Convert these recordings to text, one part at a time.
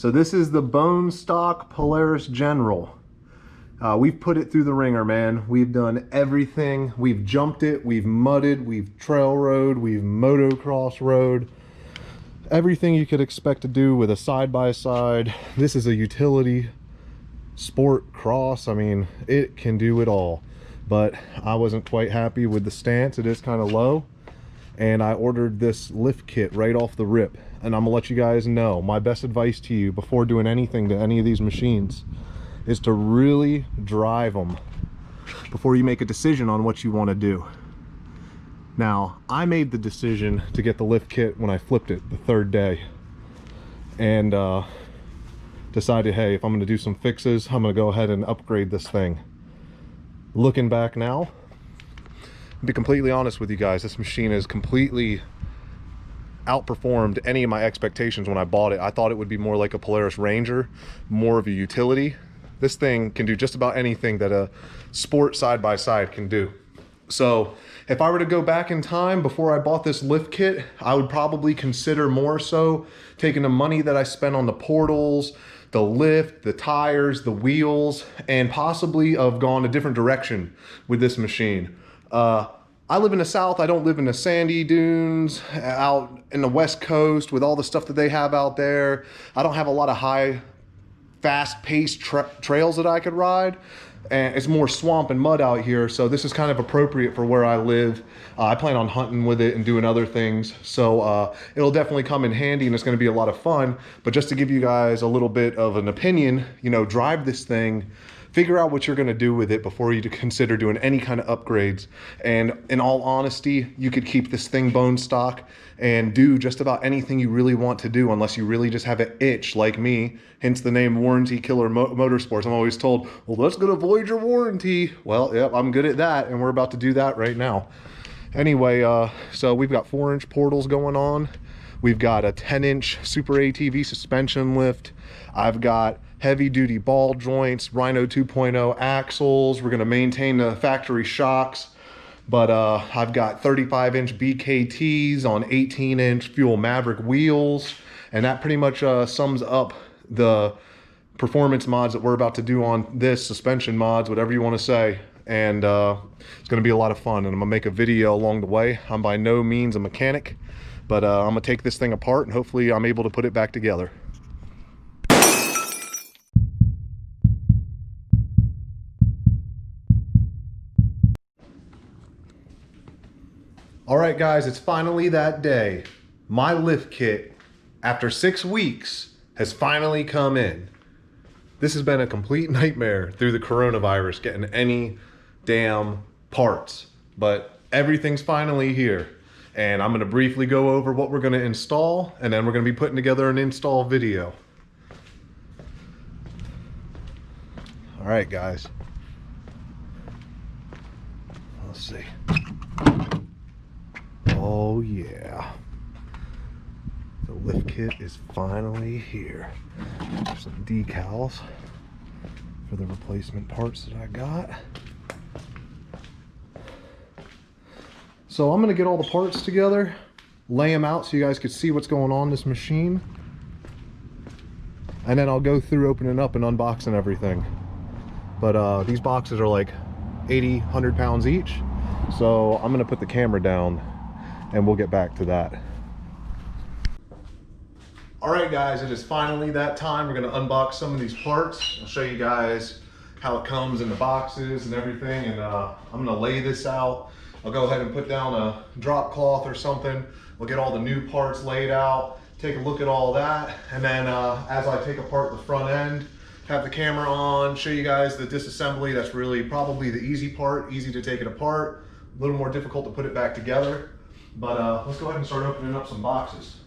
So this is the bone stock Polaris General. We've put it through the ringer, man. We've done everything. We've jumped it, we've mudded, we've trail rode, we've motocross rode. Everything you could expect to do with a side-by-side. This is a utility sport cross. I mean, it can do it all. But I wasn't quite happy with the stance. It is kind of low. And I ordered this lift kit right off the rip. And I'm gonna let you guys know, my best advice to you before doing anything to any of these machines is to really drive them before you make a decision on what you want to do. Now, I made the decision to get the lift kit when I flipped it the third day, and decided, hey, if I'm going to do some fixes, I'm going to go ahead and upgrade this thing. Looking back now, to be completely honest with you guys, this machine has completely outperformed any of my expectations when I bought it. I thought it would be more like a Polaris Ranger, more of a utility. This thing can do just about anything that a sport side-by-side can do. So if I were to go back in time before I bought this lift kit, I would probably consider more so taking the money that I spent on the portals, the lift, the tires, the wheels, and possibly have gone a different direction with this machine. I live in the South. I don't live in the sandy dunes out in the West Coast with all the stuff that they have out there. I don't have a lot of fast-paced trails that I could ride, and it's more swamp and mud out here, so this is kind of appropriate for where I live. I plan on hunting with it and doing other things, so it'll definitely come in handy, and it's going to be a lot of fun. But just to give you guys a little bit of an opinion, you know, drive this thing, figure out what you're going to do with it before you consider doing any kind of upgrades. And in all honesty, you could keep this thing bone stock and do just about anything you really want to do, unless you really just have an itch like me, hence the name Warranty Killer Motorsports. I'm always told, well, that's going to void your warranty. Well, yep, I'm good at that, and we're about to do that right now. Anyway, so we've got 4-inch portals going on. We've got a 10-inch Super ATV suspension lift. I've got heavy-duty ball joints, Rhino 2.0 axles. We're going to maintain the factory shocks. But I've got 35-inch BKTs on 18-inch Fuel Maverick wheels. And that pretty much sums up the performance mods that we're about to do on this, suspension mods, whatever you want to say. And it's going to be a lot of fun. And I'm going to make a video along the way. I'm by no means a mechanic, but I'm going to take this thing apart, and hopefully I'm able to put it back together. All right, guys, it's finally that day. My lift kit, after 6 weeks, has finally come in. This has been a complete nightmare through the coronavirus, getting any damn parts. But everything's finally here. And I'm gonna briefly go over what we're gonna install, and then we're gonna be putting together an install video. All right, guys. Let's see. Oh yeah, the lift kit is finally here. There's some decals for the replacement parts that I got. So I'm gonna get all the parts together, lay them out so you guys can see what's going on in this machine, and then I'll go through opening up and unboxing everything. But these boxes are like 80, 100 pounds each, so I'm gonna put the camera down and we'll get back to that. All right, guys, it is finally that time. We're gonna unbox some of these parts. I'll show you guys how it comes in the boxes and everything, and I'm gonna lay this out. I'll go ahead and put down a drop cloth or something. We'll get all the new parts laid out, take a look at all that, and then as I take apart the front end, have the camera on, show you guys the disassembly. That's really probably the easy part, easy to take it apart, a little more difficult to put it back together. But let's go ahead and start opening up some boxes.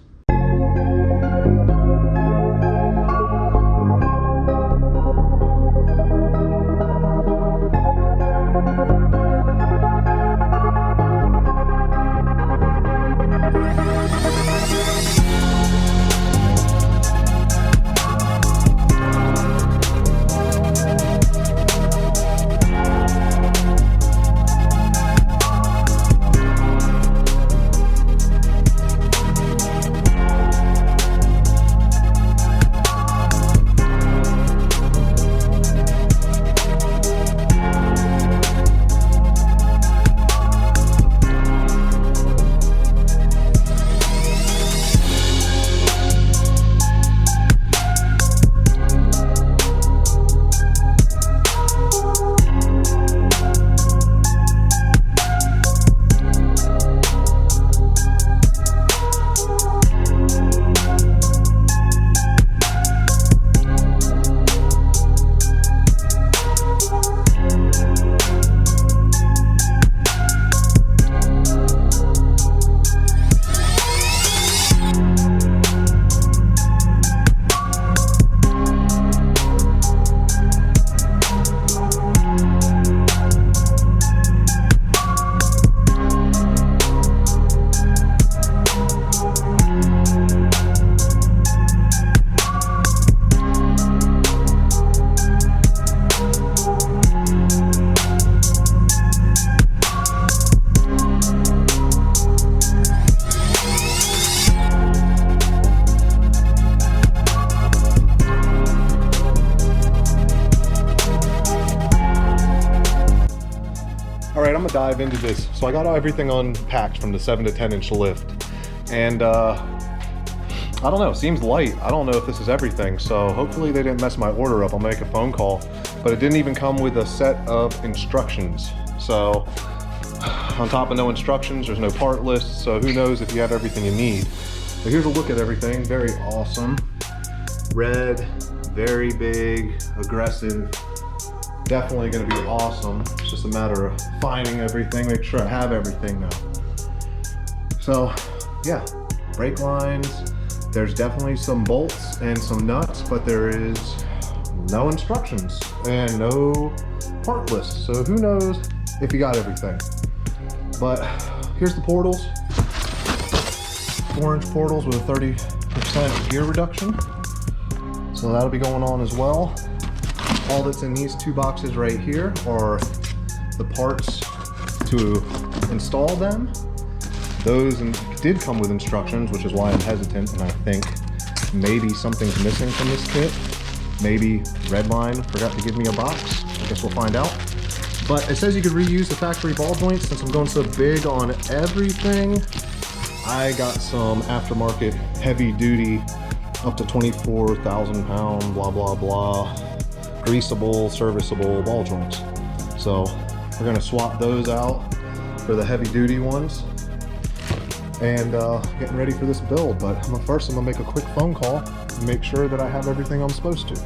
gonna dive into this. So I got everything unpacked from the 7 to 10 inch lift, and I don't know, it seems light. I don't know if this is everything, so hopefully they didn't mess my order up. I'll make a phone call, but it didn't even come with a set of instructions. So on top of no instructions, there's no part list, so who knows if you have everything you need. So here's a look at everything. Very awesome. Red, very big, aggressive. Definitely gonna be awesome. It's just a matter of finding everything, make sure I have everything now. So yeah, brake lines. There's definitely some bolts and some nuts, but there is no instructions and no part list. So who knows if you got everything. But here's the portals. 4-inch portals with a 30% gear reduction. So that'll be going on as well. All that's in these 2 boxes right here are the parts to install them. Those did come with instructions, which is why I'm hesitant, and I think maybe something's missing from this kit. Maybe Redline forgot to give me a box. I guess we'll find out. But it says you could reuse the factory ball joints. Since I'm going so big on everything, I got some aftermarket heavy duty, up to 24,000 pound, blah, blah, blah, greasable, serviceable ball joints. So we're gonna swap those out for the heavy duty ones. And getting ready for this build, but first I'm gonna make a quick phone call and make sure that I have everything I'm supposed to.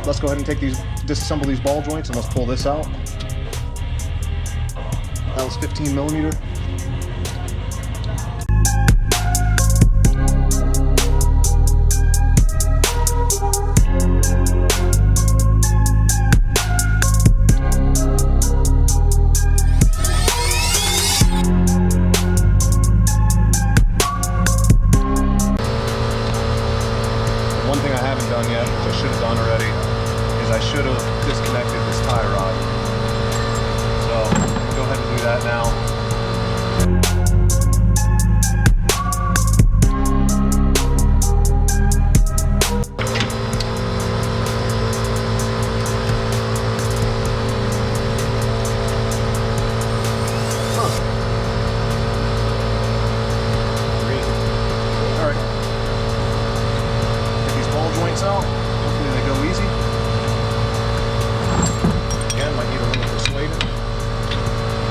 Let's go ahead and disassemble these ball joints, and let's pull this out. That was 15 millimeter. One thing I haven't done yet, which I should have done already, is I should have disconnected this tie rod. So go ahead and do that now. Out. Hopefully they go easy. Again, might need a little persuading.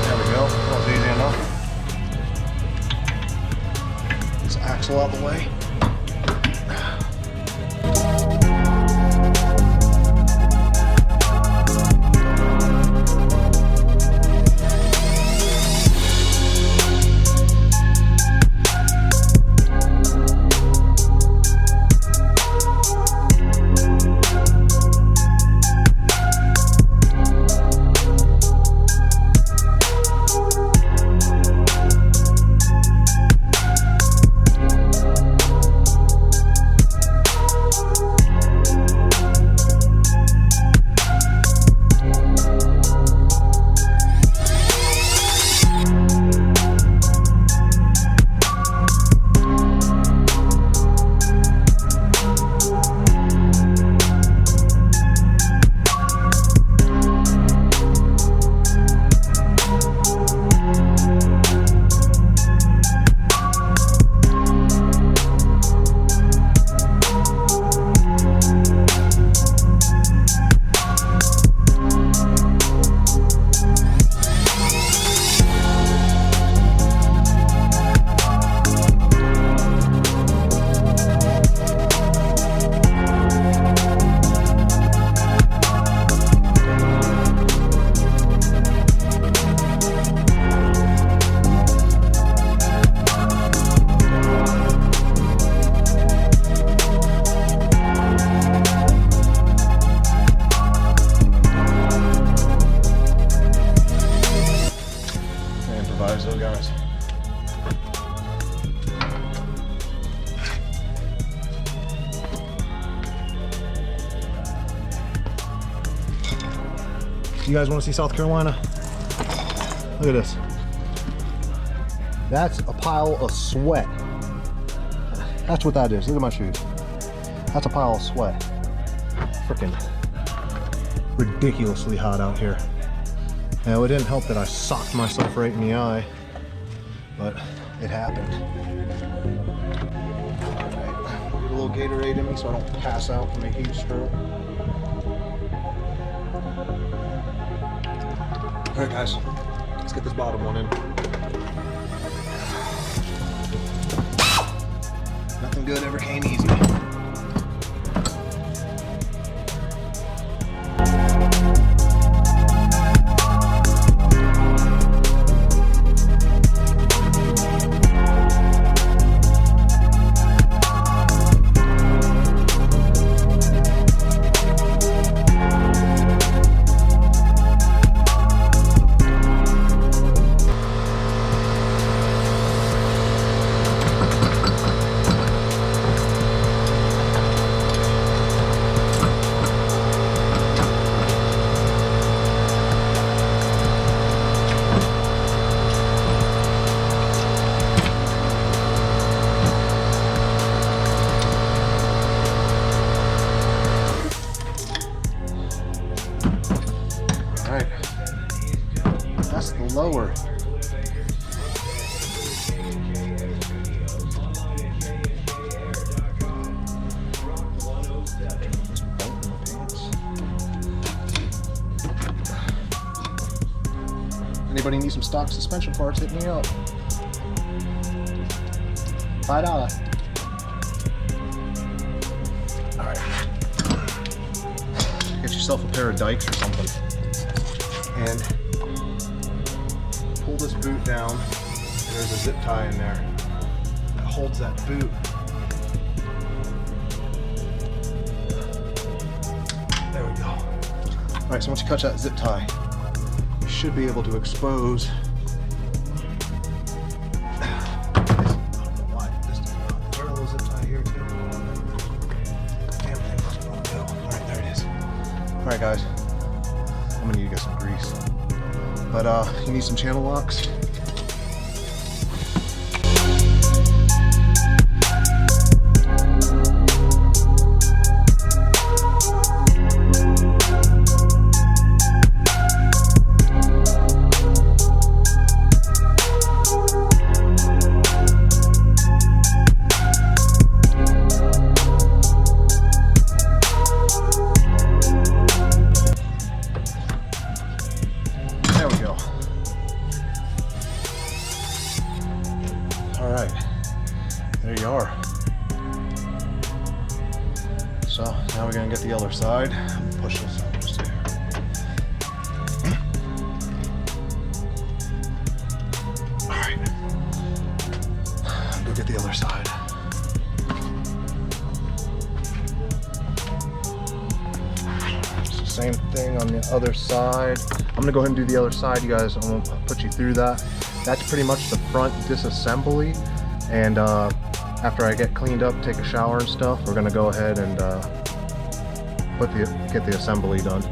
There we go. That was easy enough. This axle out the way. size though, guys. You guys want to see South Carolina? Look at this. That's a pile of sweat. That's what that is. Look at my shoes. That's a pile of sweat. Freaking ridiculously hot out here. Now, it didn't help that I socked myself right in the eye, but it happened. All right, get a little Gatorade in me so I don't pass out from a heat stroke. All right, guys, let's get this bottom one in. Nothing good ever came easy. Alright, that's the lower. Anybody need some stock suspension parts, hit me up. $5. Alright. Get yourself a pair of dikes or something. And pull this boot down, and there's a zip tie in there that holds that boot. There we go. All right, so once you catch that zip tie, you should be able to expose. I don't know why this does not. Is there a little zip tie here too? Damn thing doesn't want to go. All right, there it is. All right, guys. I'm gonna need to get some grease. But you need some channel locks. There we go. All right, there you are. So now we're gonna get the other side. Push this out just here. All right, go get the other side. Same thing on the other side. I'm gonna go ahead and do the other side, you guys. I'm gonna put you through that. That's pretty much the front disassembly. And after I get cleaned up, take a shower and stuff, we're gonna go ahead and get the assembly done.